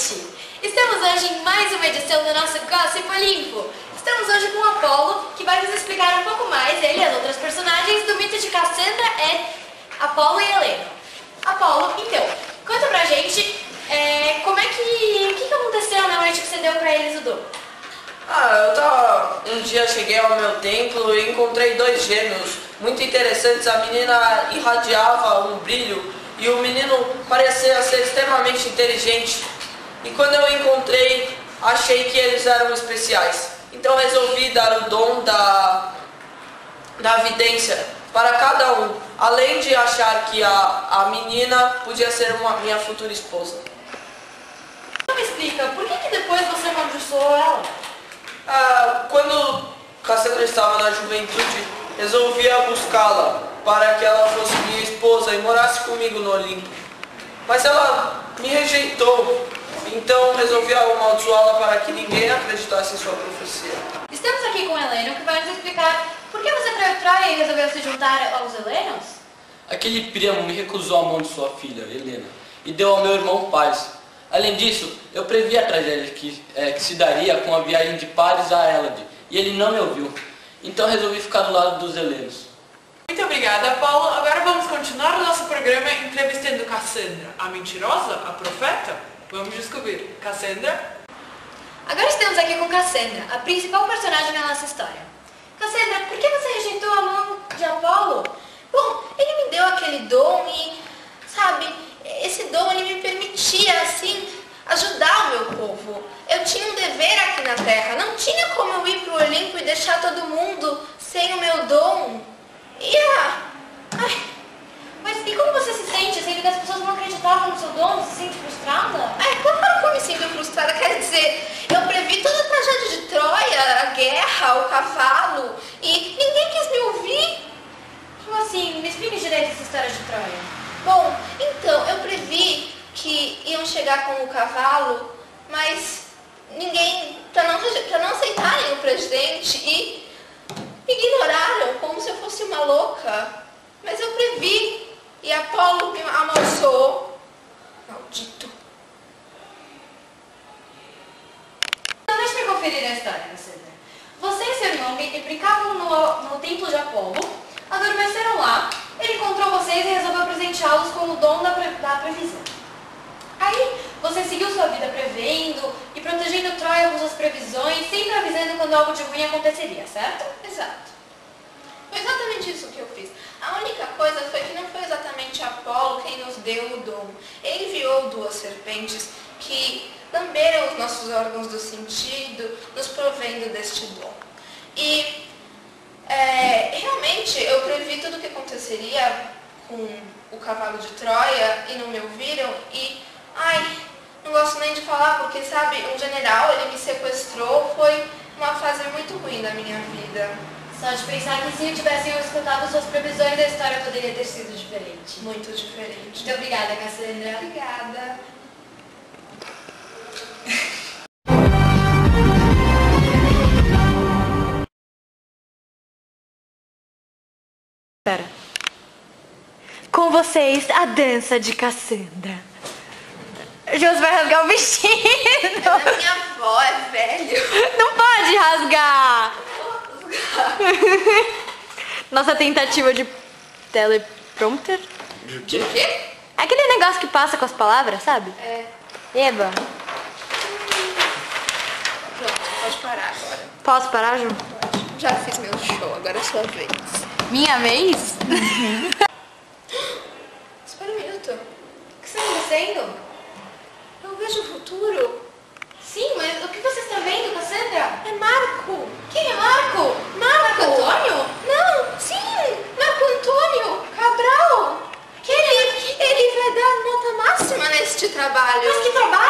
noite! Estamos hoje em mais uma edição do nosso Gossip Olimpo. Estamos hoje com o Apolo, que vai nos explicar um pouco mais, ele e as outras personagens, do mito de Cassandra, Apolo e Helena. Apolo, então, conta pra gente o que aconteceu na noite que você deu pra eles o dom? Um dia cheguei ao meu templo e encontrei dois gêmeos muito interessantes. A menina irradiava um brilho e o menino parecia ser extremamente inteligente. E quando eu encontrei, achei que eles eram especiais. Então resolvi dar o dom da vidência para cada um, além de achar que a menina podia ser minha futura esposa. Então me explica, por que depois você amaldiçoou ela? Quando Cassandra estava na juventude, resolvi buscá-la para que ela fosse minha esposa e morasse comigo no Olimpo. Mas ela me rejeitou, então resolvi amaldiçoá-la para que ninguém acreditasse em sua profecia. Estamos aqui com Helena, que vai nos explicar por que você traiu Troia e resolveu se juntar aos helenos? Aquele primo me recusou a mão de sua filha, Helena, e deu ao meu irmão Paris. Além disso, eu previ a tragédia que se daria com a viagem de Paris a Hélade, e ele não me ouviu. Então resolvi ficar do lado dos helenos. Muito obrigada, Paulo. Agora vamos continuar o nosso programa entrevistando Cassandra, a mentirosa, a profeta? Vamos descobrir. Cassandra? Agora estamos aqui com Cassandra, a principal personagem da nossa história. Cassandra, por que você rejeitou a mão de Apolo? Bom, ele me deu aquele dom e, sabe, esse dom ele me permitia, assim, ajudar o meu povo. Eu tinha um dever aqui na Terra, não tinha como eu ir para o Olimpo e deixar todo mundo sem o meu dom. Mas e como você se sente, sendo que as pessoas não acreditavam no seu dom? Você se sente frustrada? Claro que eu me sinto frustrada, quer dizer, eu previ toda a tragédia de Troia, a guerra, o cavalo, e ninguém quis me ouvir. Como assim? Me explique direito essa história de Troia. Bom, então, eu previ que iam chegar com o cavalo, mas ninguém, para não aceitarem o presidente, e me ignoraram como se eu fosse uma louca. Mas eu previ, e Apolo me amaldiçoou. Maldito. Então deixa eu conferir a história, Cassandra. Você e seu irmão brincavam no templo de Apolo, adormeceram lá, ele encontrou vocês e resolveu presenteá-los com o dom da previsão. Aí, você seguiu sua vida prevendo e protegendo Troia com suas previsões, sempre avisando quando algo de ruim aconteceria, certo? Exato. Foi exatamente isso que eu fiz. A única coisa foi que não foi exatamente Apolo quem nos deu o dom. Ele enviou duas serpentes que lamberam os nossos órgãos do sentido, nos provendo deste dom. E realmente eu previ tudo o que aconteceria com o cavalo de Troia e não me ouviram e, não gosto nem de falar porque, sabe, um general, ele me sequestrou, foi uma fase muito ruim da minha vida. Só de pensar que se tivessem escutado suas previsões, a história poderia ter sido diferente. Muito diferente. Muito obrigada, Cassandra. Obrigada. Pera. Com vocês, a dança de Cassandra. Josi vai rasgar o vestido. É da minha avó, é velho. Não pode rasgar. Nossa tentativa de teleprompter. De quê? O quê? Aquele negócio que passa com as palavras, sabe? Eba. Pronto, pode parar agora. Posso parar, Ju? Já fiz meu show, agora é sua vez. Minha vez? Espera um minuto. O que está acontecendo? Eu vejo o futuro. Sim, mas o que você está vendo, Cassandra? É Marco. Quem é Marco? Marco Antônio? Não, sim, Marco Antônio Cabral. Ele vai dar nota máxima neste trabalho. Mas que trabalho?